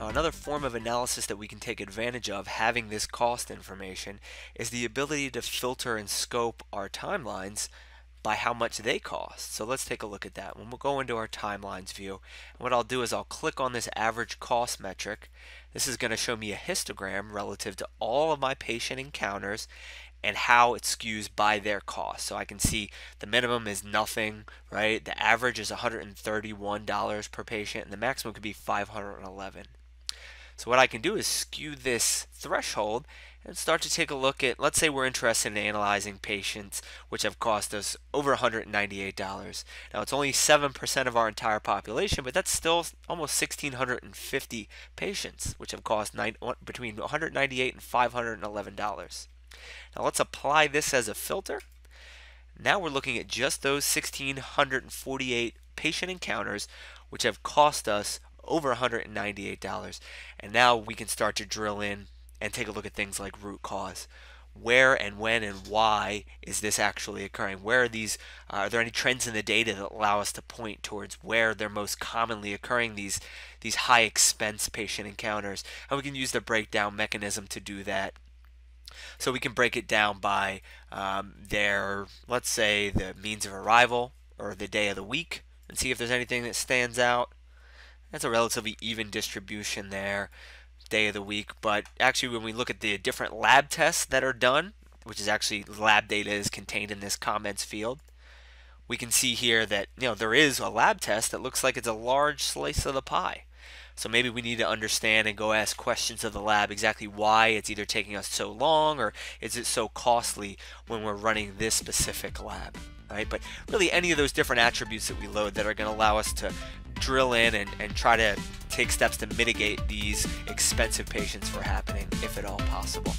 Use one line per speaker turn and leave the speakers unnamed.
Now, another form of analysis that we can take advantage of having this cost information is the ability to filter and scope our timelines by how much they cost. So let's take a look at that. When we'll go into our timelines view, and what I'll do is I'll click on this average cost metric. This is going to show me a histogram relative to all of my patient encounters and how it skews by their cost. So I can see the minimum is nothing, right? The average is $131 per patient, and the maximum could be $511. So what I can do is skew this threshold and start to take a look at, let's say we're interested in analyzing patients which have cost us over $198. Now it's only 7% of our entire population, but that's still almost 1,650 patients which have cost between $198 and $511. Now let's apply this as a filter. Now we're looking at just those 1,648 patient encounters which have cost us over $198, and now we can start to drill in and take a look at things like root cause. Where and when and why is this actually occurring? Where are there any trends in the data that allow us to point towards where they're most commonly occurring, these high expense patient encounters? And we can use the breakdown mechanism to do that. So we can break it down by let's say the means of arrival or the day of the week, and see if there's anything that stands out. That's a relatively even distribution there, day of the week. But actually, when we look at the different lab tests that are done, which is actually lab data is contained in this comments field, we can see here that there is a lab test that looks like it's a large slice of the pie. So maybe we need to understand and go ask questions of the lab exactly why it's either taking us so long or is it so costly when we're running this specific lab, right? But really any of those different attributes that we load that are going to allow us to drill in and try to take steps to mitigate these expensive patients from happening if at all possible.